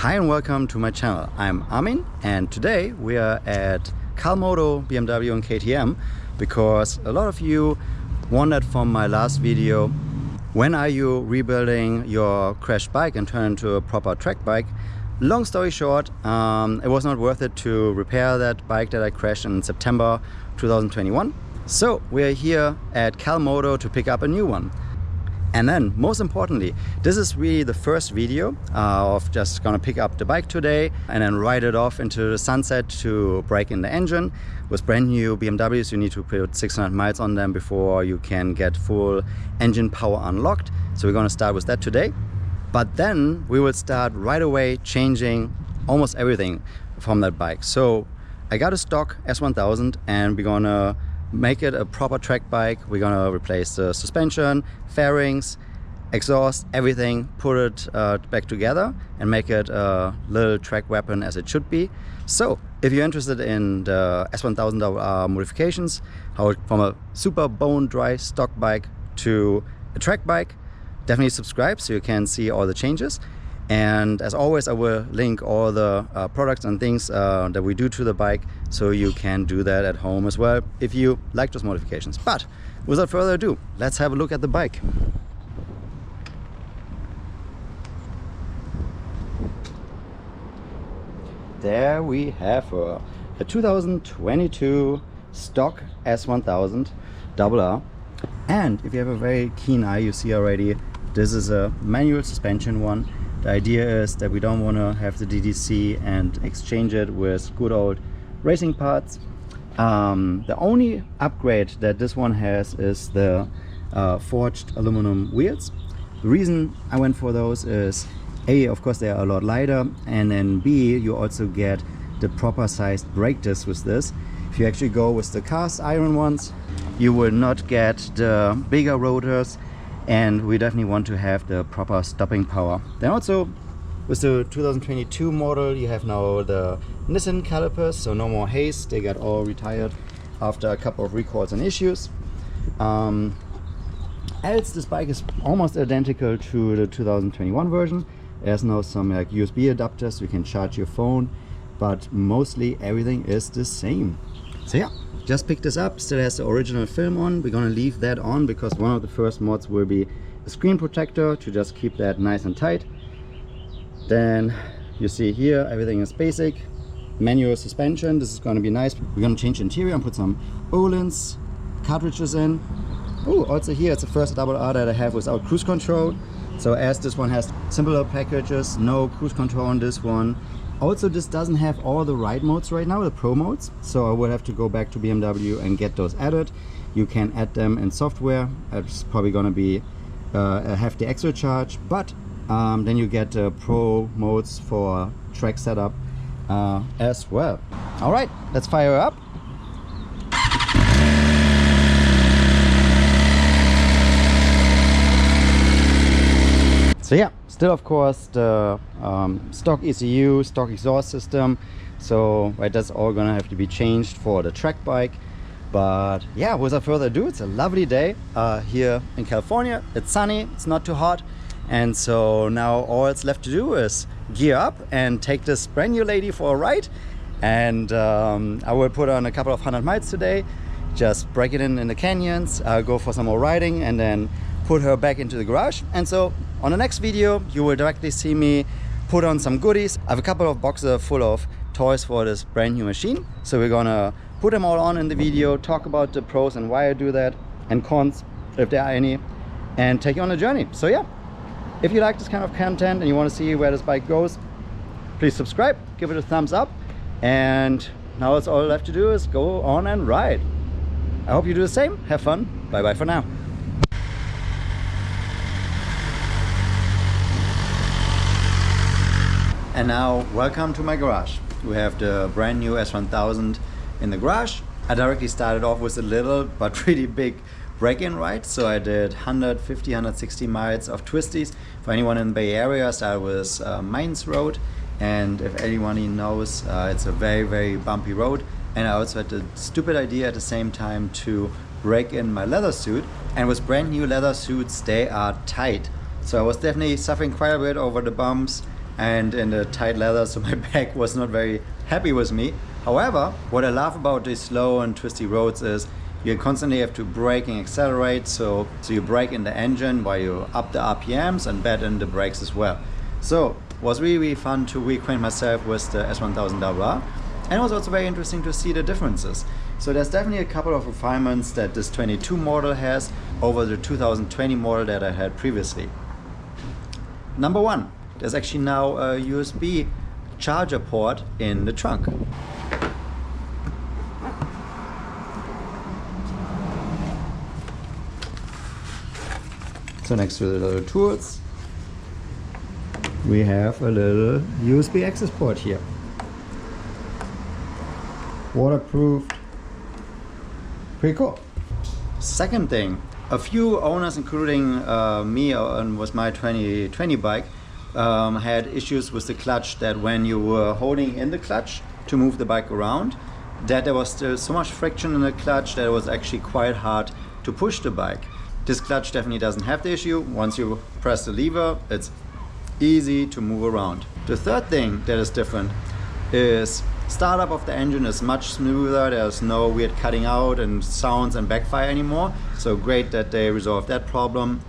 Hi and welcome to my channel. I'm Armin and today we are at Calmodo, BMW and KTM because a lot of you wondered from my last video, when are you rebuilding your crashed bike and turn it into a proper track bike? Long story short, it was not worth it to repair that bike that I crashed in September 2021. So we are here at Calmodo to pick up a new one. And then, most importantly, this is really the first video of just gonna pick up the bike today and then ride it off into the sunset to break in the engine. With brand new BMWs, you need to put 600 miles on them before you can get full engine power unlocked. So we're gonna start with that today. But then we will start right away changing almost everything from that bike. So I got a stock S1000 and we're gonna make it a proper track bike. We're gonna replace the suspension, fairings, exhaust, everything, put it back together and make it a little track weapon as it should be. So if you're interested in the S1000 modifications, how it from a super bone dry stock bike to a track bike, definitely subscribe so you can see all the changes. And as always, I will link all the products and things that we do to the bike so you can do that at home as well if you like those modifications. But without further ado, let's have a look at the bike. There we have her, a 2022 stock S1000 RR. And if you have a very keen eye, you see already this is a manual suspension one. The idea is that we don't want to have the DDC and exchange it with good old racing parts. The only upgrade that this one has is the forged aluminum wheels. The reason I went for those is A, of course they are a lot lighter, and then B, you also get the proper sized brake disc with this. If you actually go with the cast iron ones, you will not get the bigger rotors, and we definitely want to have the proper stopping power. Then also with the 2022 model you have now the Nissan calipers, so no more haze. They got all retired after a couple of recalls and issues. Else this bike is almost identical to the 2021 version. There's now some like USB adapters so you can charge your phone, but mostly everything is the same. So yeah, just picked this up, still has the original film on. We're gonna leave that on because one of the first mods will be a screen protector to just keep that nice and tight. Then you see here everything is basic. Manual suspension, this is gonna be nice. We're gonna change the interior and put some Öhlins cartridges in. Oh, also here it's the first RR that I have without cruise control. So as this one has simpler packages, no cruise control on this one. Also, this doesn't have all the ride modes right now, the pro modes, so I would have to go back to BMW and get those added. You can add them in software. It's probably going to be a hefty extra charge, but then you get pro modes for track setup as well. All right, let's fire up. So yeah, still of course the stock ECU, stock exhaust system. So right, that's all gonna have to be changed for the track bike. But yeah, without further ado, it's a lovely day here in California. It's sunny, it's not too hot. And so now all it's left to do is gear up and take this brand new lady for a ride. And I will put on a couple of 100 miles today, just break it in the canyons, go for some more riding and then put her back into the garage. And so on the next video you will directly see me put on some goodies. I have a couple of boxes full of toys for this brand new machine, so we're gonna put them all on in the video, talk about the pros and why I do that, and cons if there are any, and take you on a journey. So yeah, if you like this kind of content and you want to see where this bike goes, please subscribe, give it a thumbs up, and now it's all left to do is go on and ride. I hope you do the same. Have fun. Bye bye for now. And now, welcome to my garage. We have the brand new S1000 in the garage. I directly started off with a little but pretty big break-in ride. So I did 150, 160 miles of twisties. For anyone in the Bay Area, I started with Mainz Road. And if anyone knows, it's a very, very bumpy road. And I also had the stupid idea at the same time to break in my leather suit. And with brand new leather suits, they are tight. So I was definitely suffering quite a bit over the bumps. and in the tight leather, so my back was not very happy with me. However, what I love about these slow and twisty roads is you constantly have to brake and accelerate, so you brake in the engine while you up the RPMs and bed in the brakes as well. So it was really fun to reacquaint myself with the S1000RR, and it was also very interesting to see the differences. So there's definitely a couple of refinements that this 22 model has over the 2020 model that I had previously. Number one, there's actually now a USB charger port in the trunk. So next to the little tools, we have a little USB access port here. Waterproofed. Pretty cool. Second thing, a few owners, including me with my 2020 bike, had issues with the clutch, that when you were holding in the clutch to move the bike around, that there was still so much friction in the clutch that it was actually quite hard to push the bike. This clutch definitely doesn't have the issue. Once you press the lever, it's easy to move around. The third thing that is different is startup of the engine is much smoother. There's no weird cutting out and sounds and backfire anymore. So great that they resolved that problem.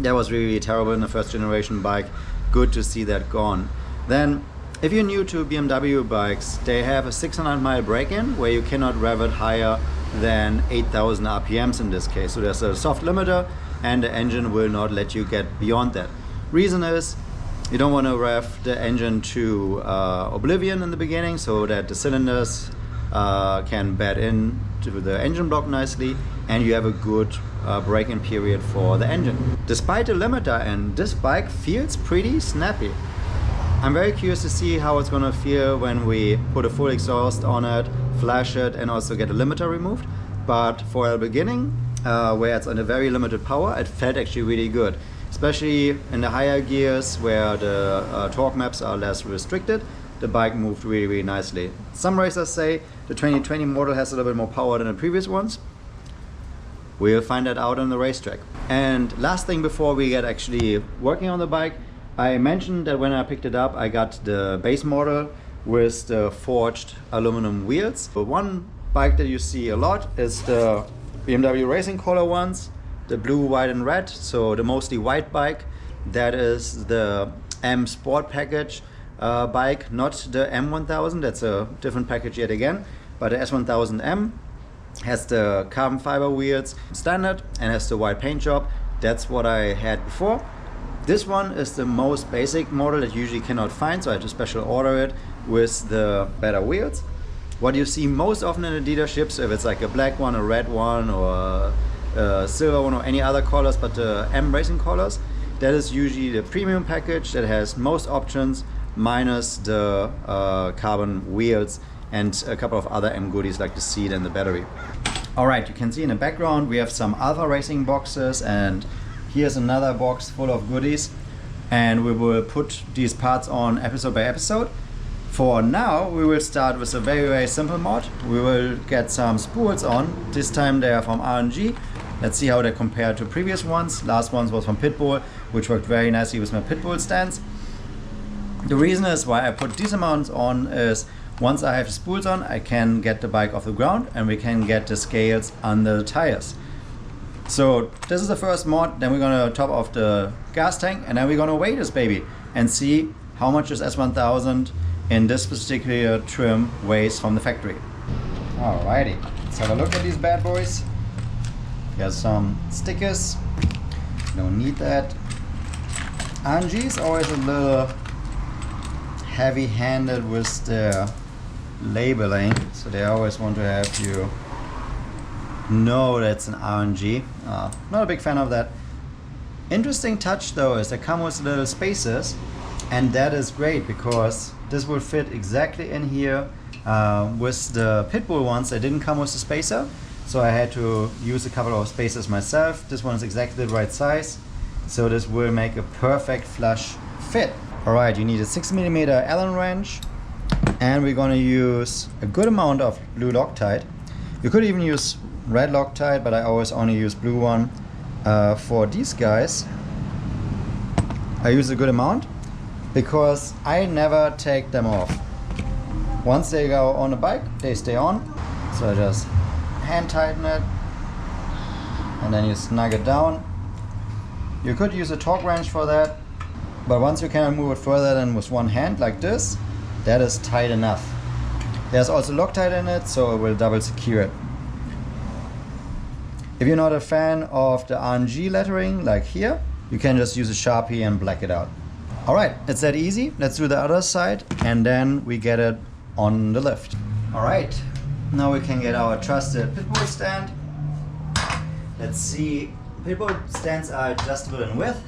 That was really terrible in the first generation bike. Good to see that gone. Then, if you're new to BMW bikes, they have a 600-mile break-in where you cannot rev it higher than 8,000 RPMs in this case. So there's a soft limiter and the engine will not let you get beyond that. Reason is, you don't want to rev the engine to oblivion in the beginning so that the cylinders can bed in to the engine block nicely, and you have a good break-in period for the engine. Despite the limiter, and this bike feels pretty snappy. I'm very curious to see how it's going to feel when we put a full exhaust on it, flash it, and also get the limiter removed. But for the beginning, where it's on a very limited power, it felt actually really good. Especially in the higher gears where the torque maps are less restricted, the bike moved really, really nicely. Some racers say the 2020 model has a little bit more power than the previous ones. We'll find that out on the racetrack. And last thing before we get actually working on the bike, I mentioned that when I picked it up, I got the base model with the forged aluminum wheels. The one bike that you see a lot is the BMW Racing Color ones, the blue, white and red, so the mostly white bike. That is the M Sport package bike, not the M1000, that's a different package yet again, but the S1000M has the carbon fiber wheels standard and has the white paint job. That's what I had before. This one is the most basic model that you usually cannot find, so I had to special order it with the better wheels. What you see most often in the dealerships, if it's like a black one, a red one, or a silver one, or any other colors but the M Racing colors, that is usually the premium package that has most options minus the carbon wheels and a couple of other M goodies like the seat and the battery. Alright, you can see in the background we have some Alpha Racing boxes, and here's another box full of goodies, and we will put these parts on episode by episode. For now, we will start with a very, very simple mod. We will get some spools on. This time they are from R&G. Let's see how they compare to previous ones. Last ones was from Pitbull, which worked very nicely with my Pitbull stance. The reason is why I put these amounts on is once I have the spools on, I can get the bike off the ground and we can get the scales under the tires. So this is the first mod, then we're gonna top off the gas tank, and then we're gonna weigh this baby and see how much this S1000 in this particular trim weighs from the factory. Alrighty, let's have a look at these bad boys. Here's some stickers, don't need that. R&G is always a little heavy-handed with their labeling, so they always want to have you know that's an R&G. Not a big fan of that. Interesting touch though is they come with little spaces, and that is great because this will fit exactly in here. With the Pitbull ones, they didn't come with a spacer, so I had to use a couple of spacers myself. This one is exactly the right size, so this will make a perfect flush fit. Alright, you need a 6mm Allen wrench, and we're gonna use a good amount of blue Loctite. You could even use red Loctite, but I always only use blue one. For these guys, I use a good amount. because I never take them off. Once they go on the bike, they stay on. So I just hand tighten it and then you snug it down. You could use a torque wrench for that, but once you can move it further than with one hand like this, that is tight enough. There's also Loctite in it, so it will double secure it. If you're not a fan of the R&G lettering like here, you can just use a Sharpie and black it out. Alright, it's that easy. Let's do the other side and then we get it on the lift. Alright, now we can get our trusted pitbull stand. Let's see, pitbull stands are adjustable in width.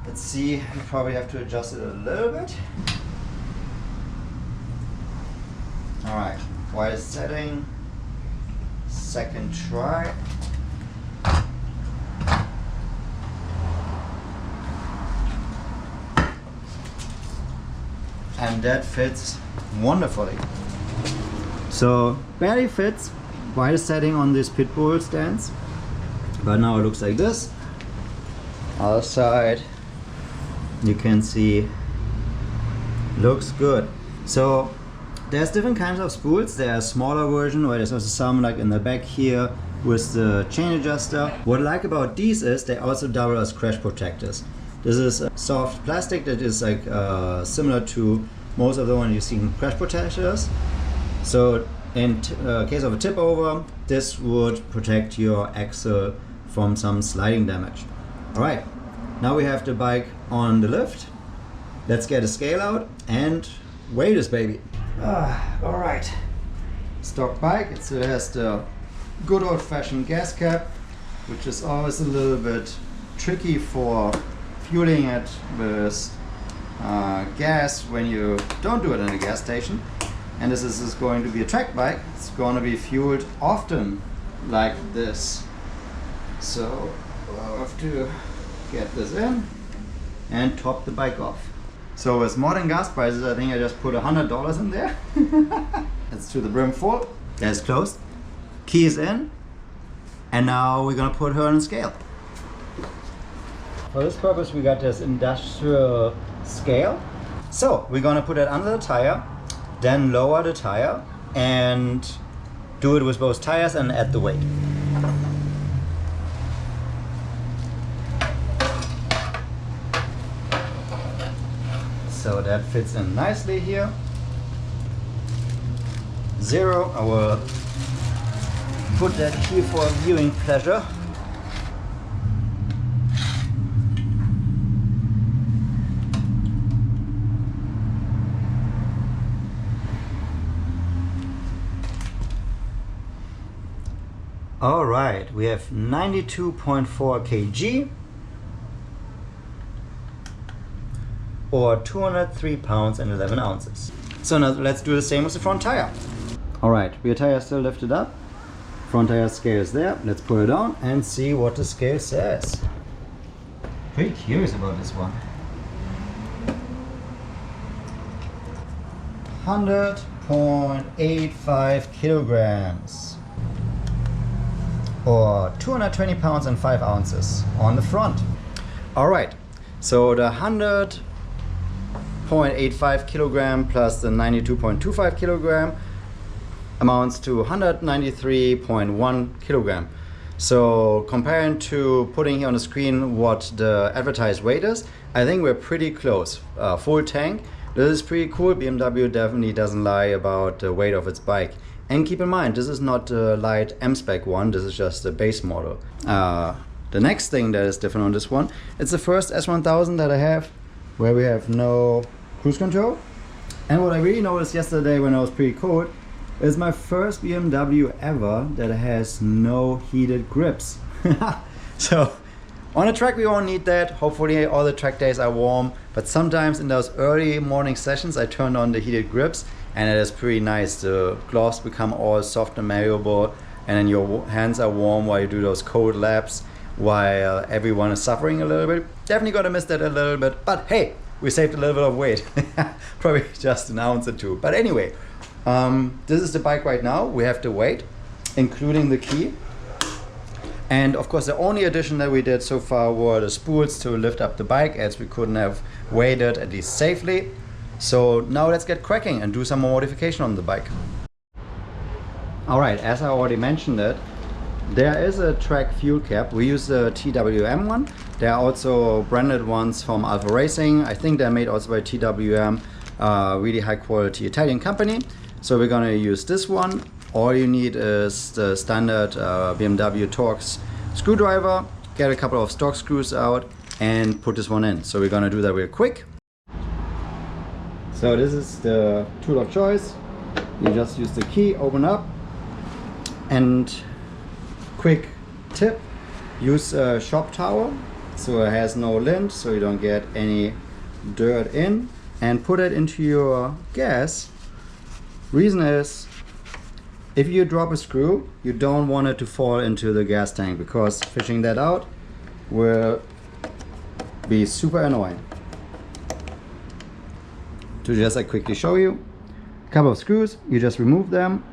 Let's see, you probably have to adjust it a little bit. Alright, widest setting, second try. And that fits wonderfully. So barely fits, widest setting on this pitbull stands. But now it looks like this. Other side, you can see, looks good. So there's different kinds of spools. There's a smaller version, or there's also some like in the back here with the chain adjuster. What I like about these is they also double as crash protectors. This is a soft plastic that is like similar to most of the ones you see in crash protectors. So in case of a tip over, this would protect your axle from some sliding damage. Alright, now we have the bike on the lift. Let's get a scale out and weigh this baby. Alright, stock bike. It still has the good old-fashioned gas cap, which is always a little bit tricky for fueling it with gas when you don't do it in a gas station. And this is going to be a track bike. It's going to be fueled often like this. So I'll have to get this in and top the bike off. So with modern gas prices, I think I just put $100 in there. It's to the brim full. That's closed. Key is in. And now we're gonna put her on a scale. For this purpose, we got this industrial scale. So we're gonna put it under the tire, then lower the tire and do it with both tires and add the weight. So that fits in nicely here. 0, I will put that here for viewing pleasure. All right, we have 92.4 kg or 203 pounds and 11 ounces. So now let's do the same with the front tire. All right, rear tire still lifted up. Front tire scale is there. Let's put it on and see what the scale says. Pretty curious about this one. 100.85 kilograms. Or 220 pounds and 5 ounces on the front. All right, so the 100.85 kilogram plus the 92.25 kilogram amounts to 193.1 kilogram. So comparing to putting here on the screen what the advertised weight is, I think we're pretty close. Full tank. This is pretty cool. BMW definitely doesn't lie about the weight of its bike. And keep in mind, this is not the light M-Spec one, this is just the base model. The next thing that is different on this one, it's the first S1000 that I have, where we have no cruise control. And what I really noticed yesterday when I was pretty cold, is my first BMW ever that has no heated grips. So on a track we won't need that. Hopefully all the track days are warm, but sometimes in those early morning sessions I turned on the heated grips. And it is pretty nice. The gloves become all soft and malleable, and then your hands are warm while you do those cold laps, while everyone is suffering a little bit. Definitely gonna miss that a little bit, but hey, we saved a little bit of weight. Probably just an ounce or two. But anyway, this is the bike right now. We have the weight, including the key. And of course the only addition that we did so far were the spools to lift up the bike, as we couldn't have weighted at least safely. So now let's get cracking and do some more modification on the bike. Alright, as I already mentioned it, there is a track fuel cap. We use the TWM one. There are also branded ones from Alpha Racing. I think they're made also by TWM, really high quality Italian company. So we're gonna use this one. All you need is the standard BMW Torx screwdriver, get a couple of stock screws out and put this one in. So we're gonna do that real quick. So this is the tool of choice. You just use the key, open up, and quick tip, use a shop towel so it has no lint, so you don't get any dirt in, and put it into your gas. Reason is, if you drop a screw, you don't want it to fall into the gas tank, because fishing that out will be super annoying. To just quickly show you, a couple of screws, you just remove them.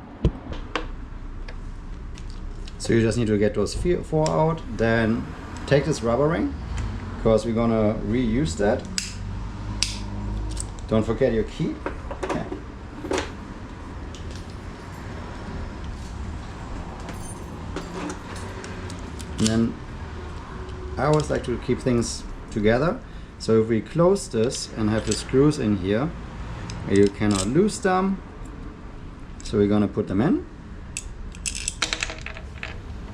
So you just need to get those 4 out. Then take this rubber ring, because we're gonna reuse that. Don't forget your key. And then I always like to keep things together. So if we close this and have the screws in here, you cannot lose them. So we're gonna put them in.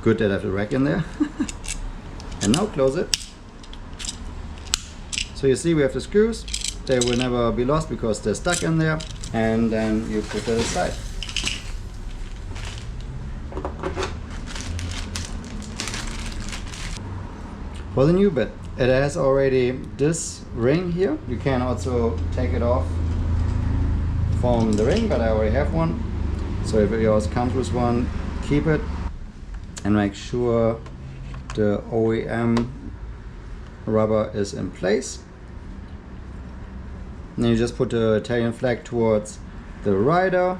Good that I have the rack in there. And now close it. So you see we have the screws. They will never be lost because they're stuck in there. And then you put it aside. For the new bit, it has already this ring here. You can also take it off from the ring, but I already have one. So if yours comes with one, keep it. And make sure the OEM rubber is in place. And then you just put the Italian flag towards the rider,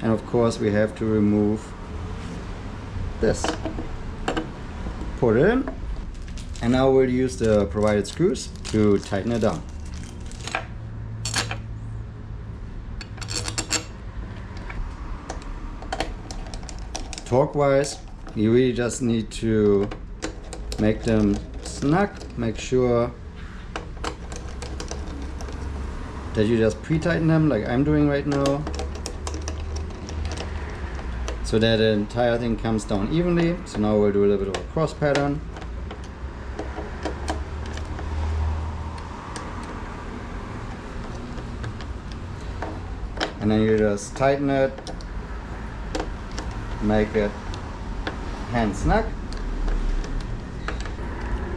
and of course we have to remove this. Put it in, and now we'll use the provided screws to tighten it down. Torque wise, you really just need to make them snug. Make sure that you just pre-tighten them like I'm doing right now, so that the entire thing comes down evenly. So now we'll do a little bit of a cross pattern. And then you just tighten it, make it hand snug.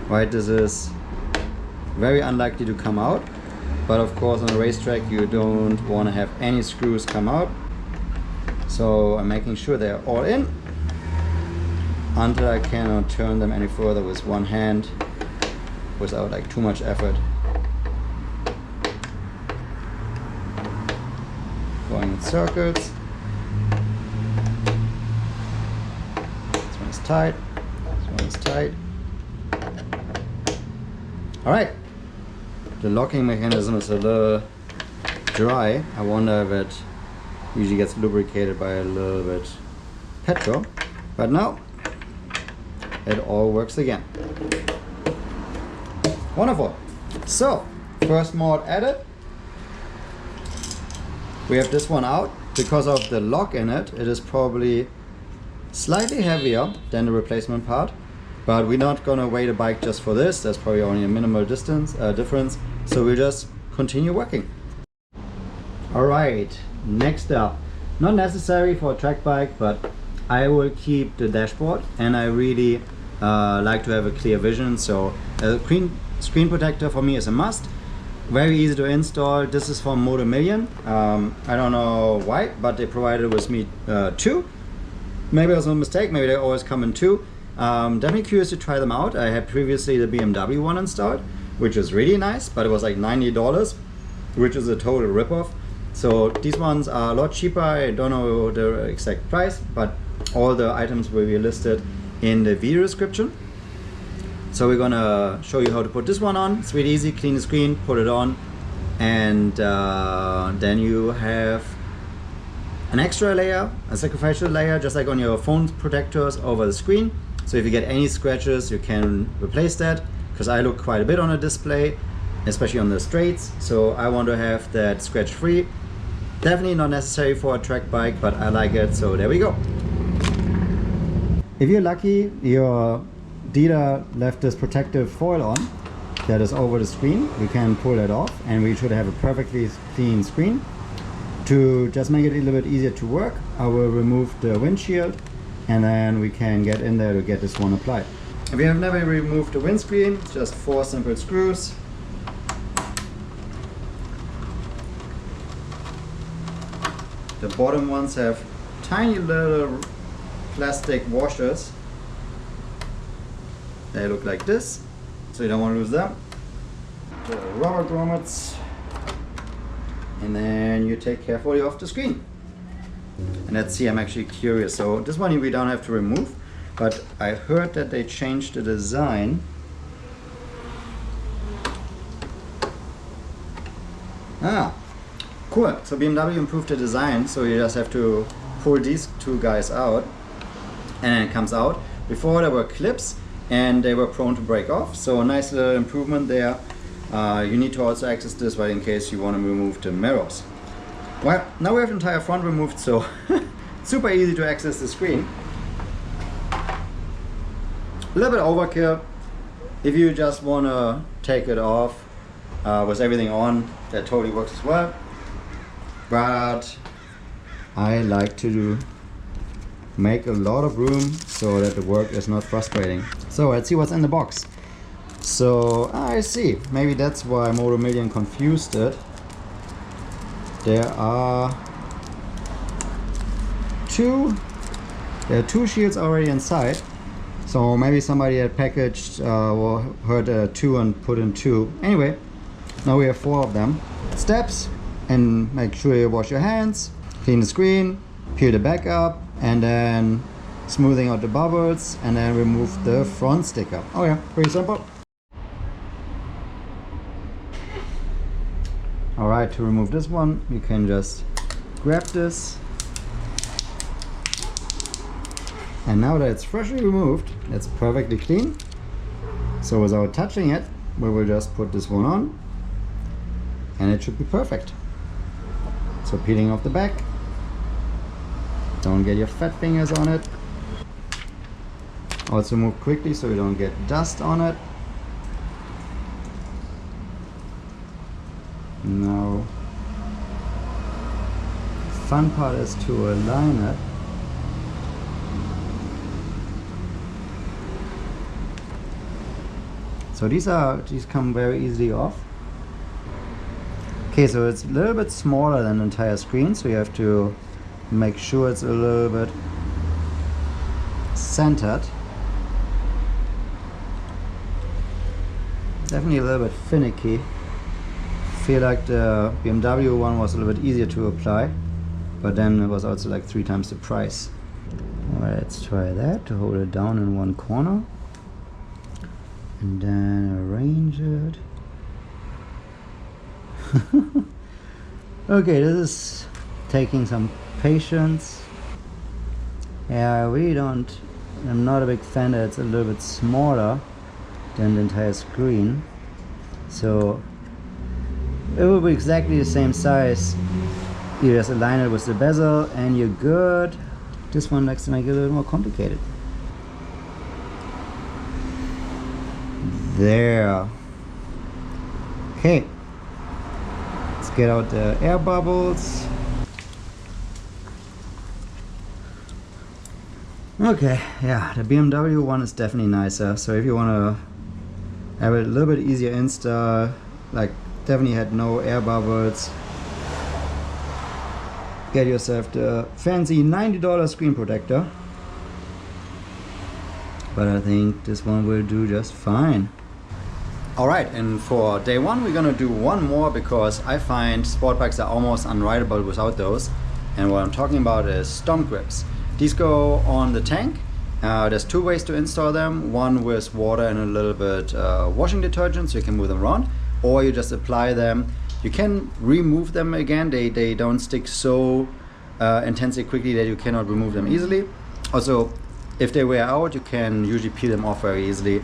Right, this is very unlikely to come out, but of course on a racetrack you don't want to have any screws come out. So I'm making sure they're all in until I cannot turn them any further with one hand without too much effort. Going in circles. This one is tight. This one is tight. Alright, the locking mechanism is a little dry. I wonder if it usually gets lubricated by a little bit petrol, but now it all works again. Wonderful. So, first mod added. We have this one out. Because of the lock in it, it is probably slightly heavier than the replacement part. But we're not gonna weigh the bike just for this. There's probably only a minimal difference. So we'll just continue working. All right, next up, not necessary for a track bike, but I will keep the dashboard, and I really like to have a clear vision. So a screen protector for me is a must. Very easy to install. This is from Moto Million. I don't know why, but they provided with me 2. Maybe it was a mistake. Maybe they always come in 2. Definitely curious to try them out. I had previously the BMW one installed, which is really nice, but it was like $90, which is a total ripoff. So these ones are a lot cheaper. I don't know the exact price, but all the items will be listed in the video description. So we're gonna show you how to put this one on. It's really easy. Clean the screen, put it on, and then you have an extra layer, a sacrificial layer, just like on your phone protectors over the screen. So if you get any scratches, you can replace that, because I look quite a bit on a display, especially on the straights. So I want to have that scratch free. Definitely not necessary for a track bike, but I like it, so there we go. If you're lucky, your dealer left this protective foil on that is over the screen. We can pull that off and we should have a perfectly clean screen. To just make it a little bit easier to work, I will remove the windshield and then we can get in there to get this one applied. If you have never removed the windscreen, just 4 simple screws. The bottom ones have tiny little plastic washers. They look like this, so you don't want to lose them. The rubber grommets, and then you take carefully off the screen. And let's see, I'm actually curious. So this one we don't have to remove, but I heard that they changed the design. Ah, cool. So BMW improved the design, so you just have to pull these two guys out and then it comes out. Before there were clips and they were prone to break off, so a nice little improvement there. You need to also access this right in case you want to remove the mirrors. Well, now we have the entire front removed, so super easy to access the screen. A little bit overkill. If you just want to take it off with everything on, that totally works as well. But I like to make a lot of room so that the work is not frustrating. So let's see what's in the box. So I see, maybe that's why Moto Million confused it. There are two shields already inside. So maybe somebody had packaged heard 2 and put in 2. Anyway, now we have 4 of them. Steps, and make sure you wash your hands, clean the screen, peel the back up, and then smoothing out the bubbles, and then remove the front sticker. Oh yeah, pretty simple. Alright, to remove this one, you can just grab this. And now that it's freshly removed, it's perfectly clean. So without touching it, we will just put this one on and it should be perfect. So peeling off the back. Don't get your fat fingers on it. Also move quickly so you don't get dust on it. Now, the fun part is to align it. So these come very easily off. Okay, so it's a little bit smaller than the entire screen, so you have to make sure it's a little bit centered. Definitely a little bit finicky. I feel like the BMW one was a little bit easier to apply, but then it was also like 3 times the price. Alright, let's try that, to hold it down in one corner and then arrange it. Okay, this is taking some patience. Yeah, I'm not a big fan that it's a little bit smaller than the entire screen. So it will be exactly the same size. You just align it with the bezel and you're good. This one likes to make it a little more complicated. There. Okay. Let's get out the air bubbles. Okay, yeah, the BMW one is definitely nicer. So if you want to have it a little bit easier install, like definitely had no air bubbles, get yourself the fancy $90 screen protector. But I think this one will do just fine. Alright, and for day one we're gonna do one more, because I find sport bikes are almost unrideable without those. And what I'm talking about is Stomp grips. These go on the tank There's two ways to install them. One with water and a little bit washing detergent, so you can move them around, or you just apply them. You can remove them again. They don't stick so intensely quickly that you cannot remove them easily. Also, if they wear out, you can usually peel them off very easily.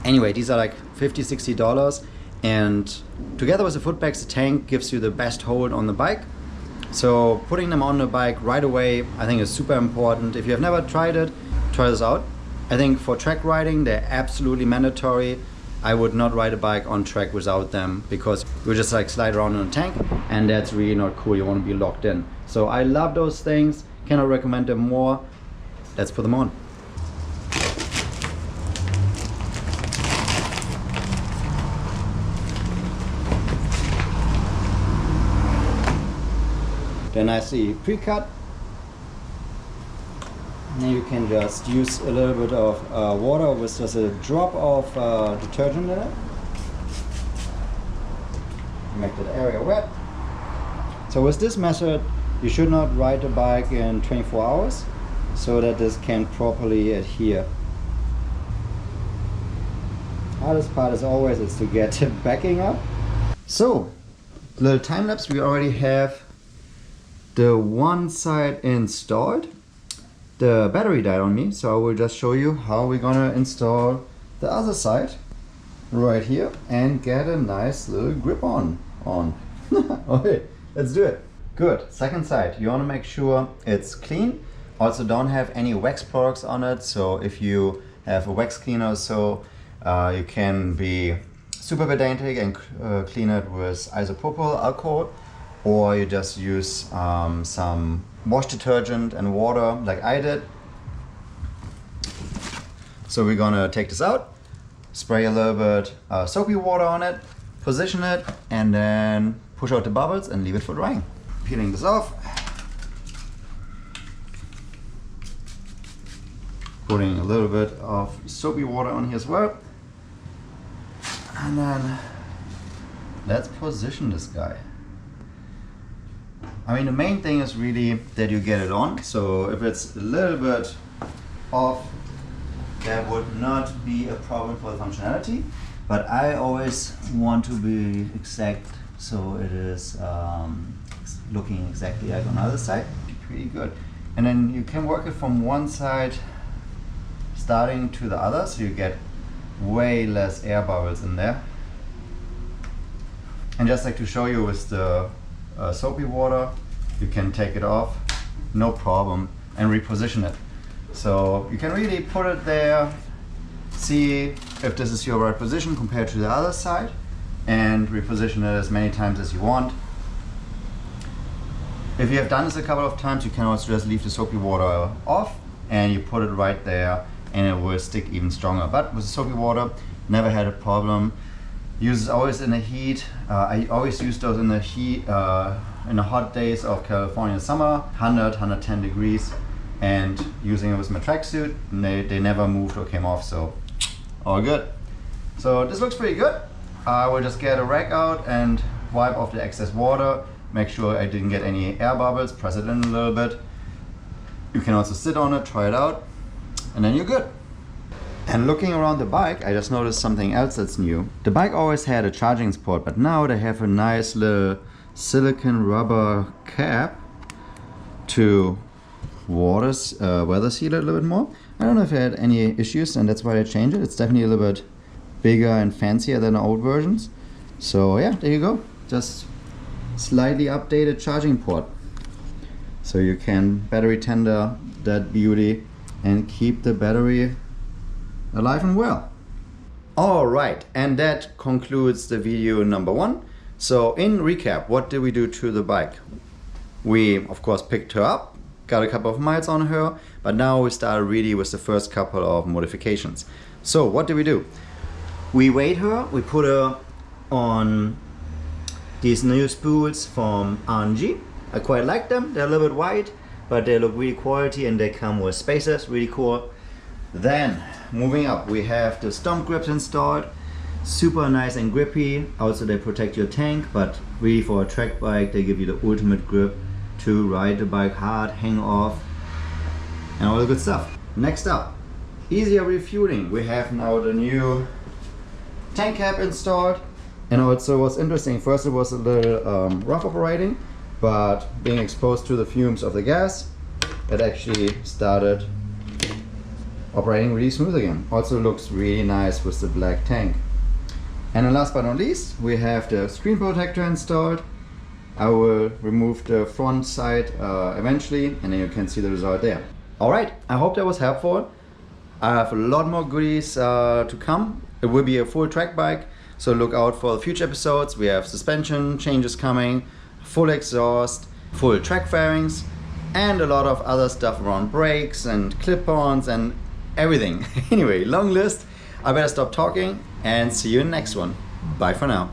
Anyway, these are like $50–60, and together with the foot pegs, the tank gives you the best hold on the bike. So putting them on the bike right away, I think, is super important. If you have never tried it, try this out. I think for track riding, they're absolutely mandatory. I would not ride a bike on track without them, because you just like slide around in a tank, and that's really not cool. You want to be locked in. So I love those things. Cannot recommend them more. Let's put them on. They're nicely pre-cut. Now you can just use a little bit of water with just a drop of detergent in it. Make that area wet. So with this method, you should not ride the bike in 24 hours so that this can properly adhere. Hardest part, as always, is to get it backing up. So, little time lapse, we already have the one side installed. The battery died on me, so I will just show you how we're gonna install the other side right here and get a nice little grip on. Okay, let's do it. Good. Second side, you want to make sure it's clean. Also, don't have any wax products on it, so if you have a wax cleaner or so, you can be super pedantic and clean it with isopropyl alcohol, or you just use some wash detergent and water like I did. So we're gonna take this out, spray a little bit soapy water on it, position it, and then push out the bubbles and leave it for drying. Peeling this off, putting a little bit of soapy water on here as well, and then let's position this guy. I mean, the main thing is really that you get it on. So if it's a little bit off, that would not be a problem for the functionality, but I always want to be exact, so it is looking exactly like on the other side. Pretty good. And then you can work it from one side starting to the other, so you get way less air bubbles in there. And just like to show you with the soapy water, you can take it off, no problem, and reposition it. So you can really put it there, see if this is your right position compared to the other side, and reposition it as many times as you want. If you have done this a couple of times, you can also just leave the soapy water off and you put it right there, and it will stick even stronger. But with the soapy water, never had a problem. Use it always in the heat. I always use those in the heat, in the hot days of California summer, 100, 110 degrees, and using it with my tracksuit, and they never moved or came off, so all good. So this looks pretty good. I will just get a rag out and wipe off the excess water, make sure I didn't get any air bubbles, press it in a little bit. You can also sit on it, try it out, and then you're good. And looking around the bike, I just noticed something else that's new. The bike always had a charging port, but now they have a nice little silicone rubber cap to weather seal it a little bit more. I don't know if I had any issues, and that's why I changed it. It's definitely a little bit bigger and fancier than the old versions. So yeah, there you go. Just slightly updated charging port. So you can battery tender that beauty and keep the battery alive and well. All right, and that concludes the video number 1. So in recap, what did we do to the bike? We of course picked her up, got a couple of miles on her, but now we started really with the first couple of modifications. So what did we do? We weighed her, we put her on these new spools from R&G. I quite like them. They're a little bit wide, but they look really quality, and they come with spacers, really cool. Then moving up, we have the Stomp grips installed. Super nice and grippy. Also they protect your tank, but really for a track bike, they give you the ultimate grip to ride the bike hard, hang off. and all the good stuff. Next up, easier refueling. We have now the new tank cap installed. And also what's interesting, first it was a little rough operating, but being exposed to the fumes of the gas, it actually started operating really smooth again. Also looks really nice with the black tank. And then last but not least, we have the screen protector installed. I will remove the front side eventually, and then you can see the result there. Alright, I hope that was helpful. I have a lot more goodies to come. It will be a full track bike, so look out for the future episodes. We have suspension changes coming, full exhaust, full track fairings, and a lot of other stuff around brakes and clip-ons and everything. Anyway, long list. I better stop talking and see you in the next one. Bye for now.